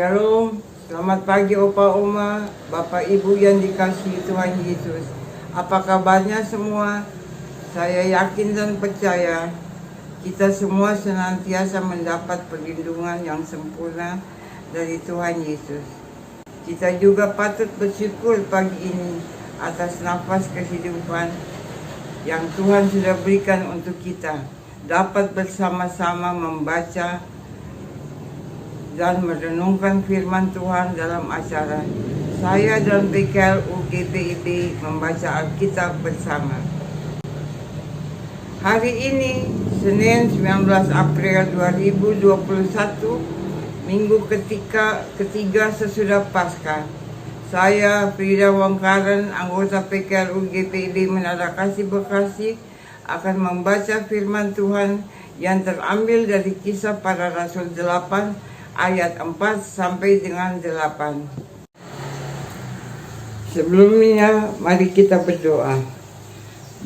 Shalom, selamat pagi Opa Oma, Bapak Ibu yang dikasihi Tuhan Yesus. Apa kabarnya semua? Saya yakin dan percaya kita semua senantiasa mendapat perlindungan yang sempurna dari Tuhan Yesus. Kita juga patut bersyukur pagi ini atas nafas kehidupan yang Tuhan sudah berikan untuk kita, dapat bersama-sama membaca dan merenungkan firman Tuhan dalam acara saya dan PKLU GPIB membaca Alkitab bersama. Hari ini, Senin 19 April 2021, minggu ketiga sesudah Paskah. Saya, Frida Wongkaren, anggota PKLU GPIB Menara Kasih Bekasi, akan membaca firman Tuhan yang terambil dari Kisah Para Rasul 8 ayat 4 sampai dengan 8. Sebelumnya, mari kita berdoa.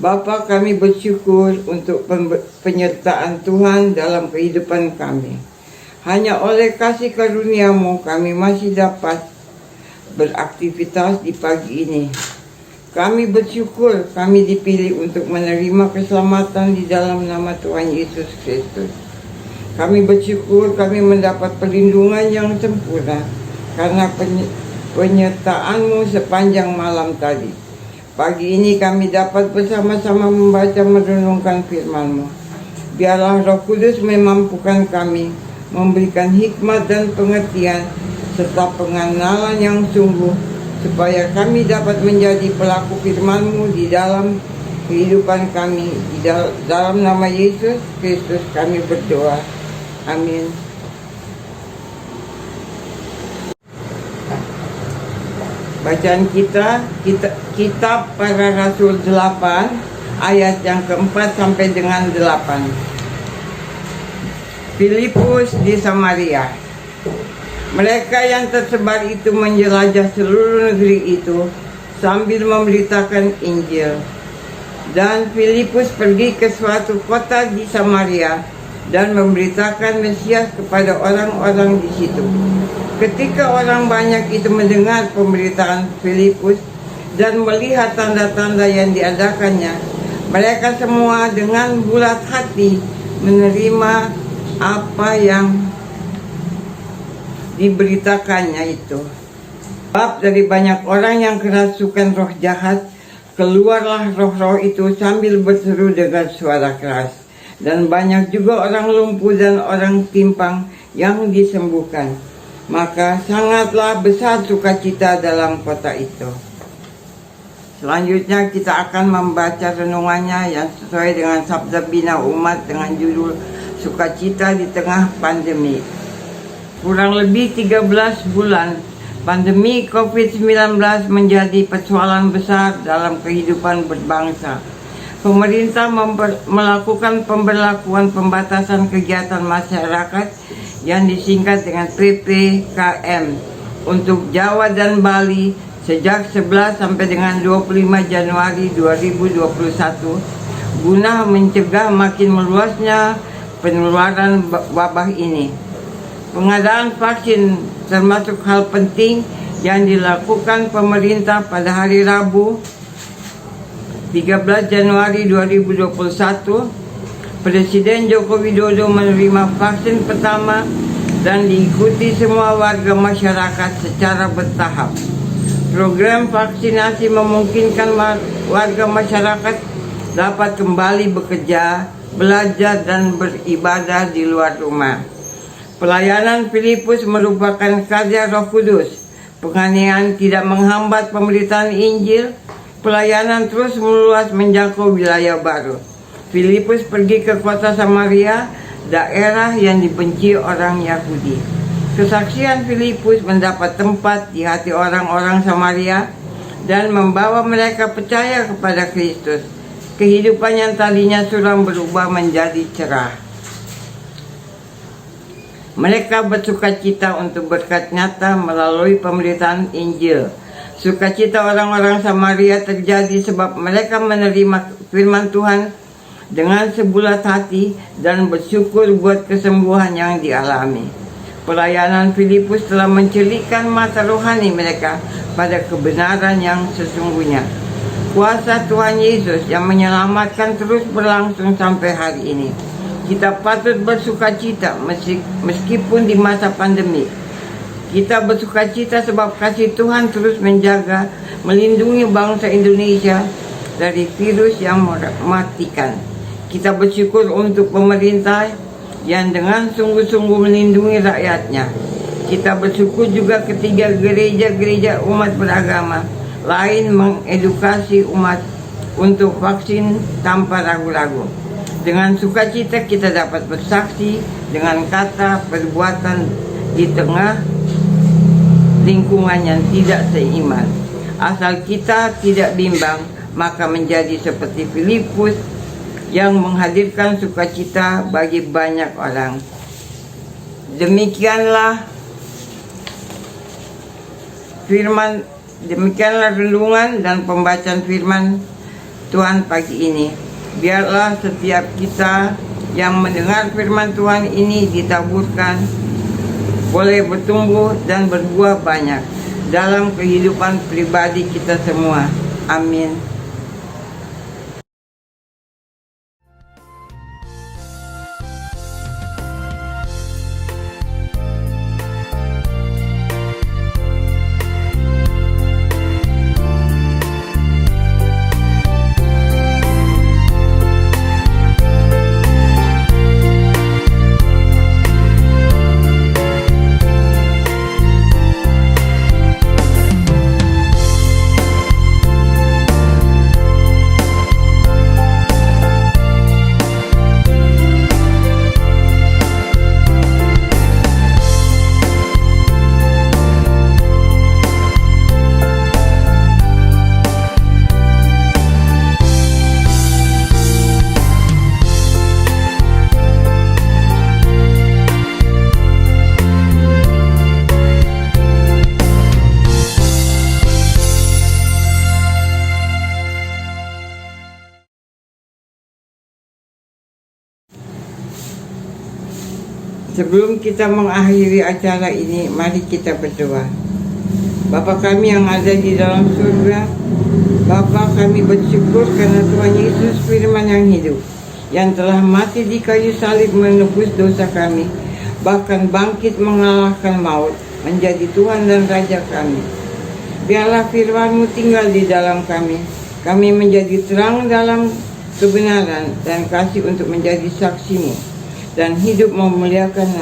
Bapa, kami bersyukur untuk penyertaan Tuhan dalam kehidupan kami. Hanya oleh kasih karunia-Mu kami masih dapat beraktivitas di pagi ini. Kami bersyukur kami dipilih untuk menerima keselamatan di dalam nama Tuhan Yesus Kristus. Kami bersyukur kami mendapat perlindungan yang sempurna karena penyertaan-Mu sepanjang malam tadi. Pagi ini kami dapat bersama-sama membaca merenungkan firman-Mu. Biarlah Roh Kudus memampukan kami, memberikan hikmat dan pengertian serta pengenalan yang sungguh, supaya kami dapat menjadi pelaku firman-Mu di dalam kehidupan kami. Di dalam nama Yesus Kristus kami berdoa. Amin. Bacaan kita Kitab Para Rasul 8 ayat yang keempat sampai dengan 8. Filipus di Samaria. Mereka yang tersebar itu menjelajah seluruh negeri itu sambil memberitakan Injil. Dan Filipus pergi ke suatu kota di Samaria dan memberitakan Mesias kepada orang-orang di situ. Ketika orang banyak itu mendengar pemberitaan Filipus dan melihat tanda-tanda yang diadakannya, mereka semua dengan bulat hati menerima apa yang diberitakannya itu. Sebab dari banyak orang yang kerasukan roh jahat, keluarlah roh-roh itu sambil berseru dengan suara keras. Dan banyak juga orang lumpuh dan orang timpang yang disembuhkan. Maka sangatlah besar sukacita dalam kota itu. Selanjutnya kita akan membaca renungannya yang sesuai dengan Sabda Bina Umat dengan judul Sukacita di Tengah Pandemi. Kurang lebih 13 bulan, pandemi COVID-19 menjadi persoalan besar dalam kehidupan berbangsa. Pemerintah melakukan pemberlakuan pembatasan kegiatan masyarakat yang disingkat dengan PPKM untuk Jawa dan Bali sejak 11 sampai dengan 25 Januari 2021 guna mencegah makin meluasnya penularan wabah ini. Pengadaan vaksin termasuk hal penting yang dilakukan pemerintah pada hari Rabu 13 Januari 2021, Presiden Joko Widodo menerima vaksin pertama dan diikuti semua warga masyarakat secara bertahap. Program vaksinasi memungkinkan warga masyarakat dapat kembali bekerja, belajar, dan beribadah di luar rumah. Pelayanan Filipus merupakan karya Roh Kudus. Penganiayaan tidak menghambat pemberitaan Injil. Pelayanan terus meluas menjangkau wilayah baru. Filipus pergi ke kota Samaria, daerah yang dibenci orang Yahudi. Kesaksian Filipus mendapat tempat di hati orang-orang Samaria dan membawa mereka percaya kepada Kristus. Kehidupan yang tadinya suram berubah menjadi cerah. Mereka bersukacita untuk berkat nyata melalui pemberitaan Injil. Sukacita orang-orang Samaria terjadi sebab mereka menerima firman Tuhan dengan sebulat hati dan bersyukur buat kesembuhan yang dialami. Pelayanan Filipus telah mencelikkan mata rohani mereka pada kebenaran yang sesungguhnya. Kuasa Tuhan Yesus yang menyelamatkan terus berlangsung sampai hari ini. Kita patut bersukacita meskipun di masa pandemi. Kita bersukacita sebab kasih Tuhan terus menjaga, melindungi bangsa Indonesia dari virus yang mematikan. Kita bersyukur untuk pemerintah yang dengan sungguh-sungguh melindungi rakyatnya. Kita bersyukur juga ketiga gereja-gereja umat beragama lain mengedukasi umat untuk vaksin tanpa ragu-ragu. Dengan sukacita kita dapat bersaksi dengan kata perbuatan di tengah lingkungan yang tidak seiman. Asal kita tidak bimbang, maka menjadi seperti Filipus yang menghadirkan sukacita bagi banyak orang. Demikianlah renungan dan pembacaan firman Tuhan pagi ini. Biarlah setiap kita yang mendengar firman Tuhan ini ditaburkan, boleh bertumbuh dan berbuah banyak dalam kehidupan pribadi kita semua. Amin. Sebelum kita mengakhiri acara ini, mari kita berdoa. Bapa kami yang ada di dalam surga, Bapa, kami bersyukur karena Tuhan Yesus firman yang hidup, yang telah mati di kayu salib menebus dosa kami, bahkan bangkit mengalahkan maut, menjadi Tuhan dan Raja kami. Biarlah firman-Mu tinggal di dalam kami menjadi terang dalam kebenaran dan kasih untuk menjadi saksi-Mu dan hidup memuliakan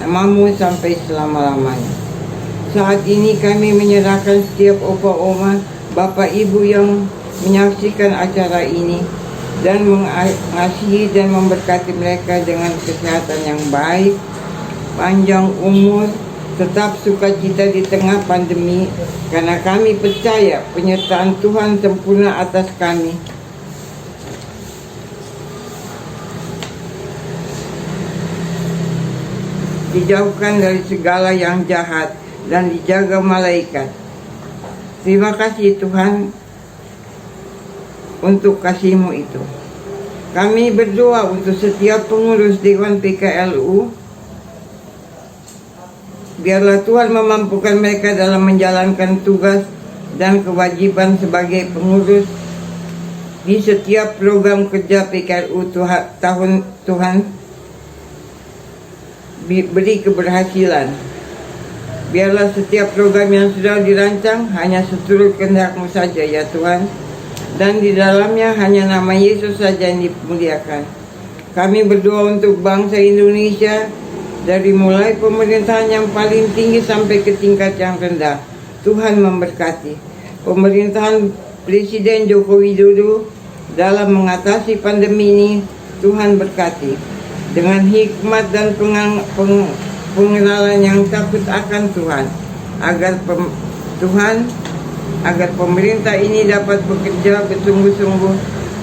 nama-Mu sampai selama-lamanya. Saat ini kami menyerahkan setiap opa oma, bapak ibu yang menyaksikan acara ini dan mengasihi dan memberkati mereka dengan kesehatan yang baik, panjang umur, tetap sukacita di tengah pandemi, karena kami percaya penyertaan Tuhan sempurna atas kami. Dijauhkan dari segala yang jahat dan dijaga malaikat. Terima kasih Tuhan untuk kasih-Mu itu. Kami berdoa untuk setiap pengurus Dewan PKLU. Biarlah Tuhan memampukan mereka dalam menjalankan tugas dan kewajiban sebagai pengurus di setiap program kerja PKLU Tuhan beri keberhasilan. Biarlah setiap program yang sudah dirancang hanya seturut kehendak-Mu saja ya Tuhan, dan di dalamnya hanya nama Yesus saja yang dimuliakan. Kami berdoa untuk bangsa Indonesia, dari mulai pemerintahan yang paling tinggi sampai ke tingkat yang rendah. Tuhan memberkati pemerintahan Presiden Joko Widodo dalam mengatasi pandemi ini. Tuhan berkati dengan hikmat dan pengenalan yang takut akan Tuhan, agar pemerintah ini dapat bekerja bersungguh-sungguh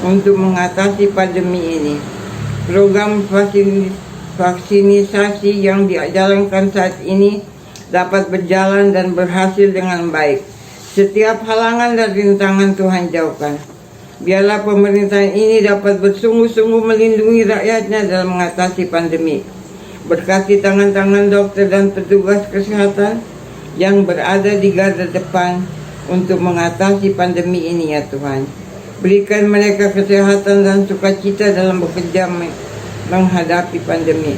untuk mengatasi pandemi ini. Program vaksinisasi yang dijalankan saat ini dapat berjalan dan berhasil dengan baik. Setiap halangan dan rintangan Tuhan jauhkan. Biarlah pemerintahan ini dapat bersungguh-sungguh melindungi rakyatnya dalam mengatasi pandemi. Berkati tangan-tangan dokter dan petugas kesehatan yang berada di garda depan untuk mengatasi pandemi ini ya Tuhan. Berikan mereka kesehatan dan sukacita dalam bekerja menghadapi pandemi.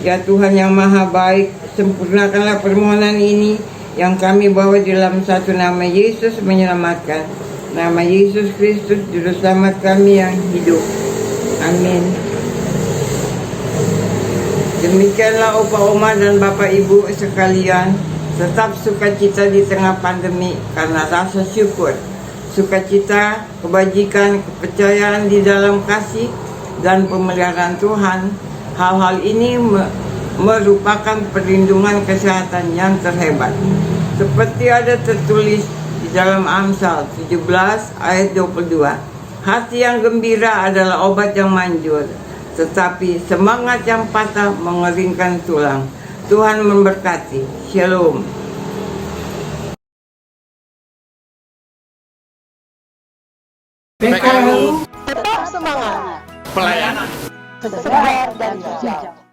Ya Tuhan yang maha baik, sempurnakanlah permohonan ini yang kami bawa di dalam satu nama Yesus menyelamatkan. Nama Yesus Kristus, Juru Selamat kami yang hidup. Amin. Demikianlah Opa Oma dan Bapak Ibu sekalian, tetap sukacita di tengah pandemi karena rasa syukur, sukacita, kebajikan, kepercayaan di dalam kasih dan pemeliharaan Tuhan. Hal-hal ini merupakan perlindungan kesehatan yang terhebat. Seperti ada tertulis di dalam Amsal 17 ayat 22. Hati yang gembira adalah obat yang manjur, tetapi semangat yang patah mengeringkan tulang. Tuhan memberkati. Shalom. PKU Tetap semangat, pelayanan segar dan hijau.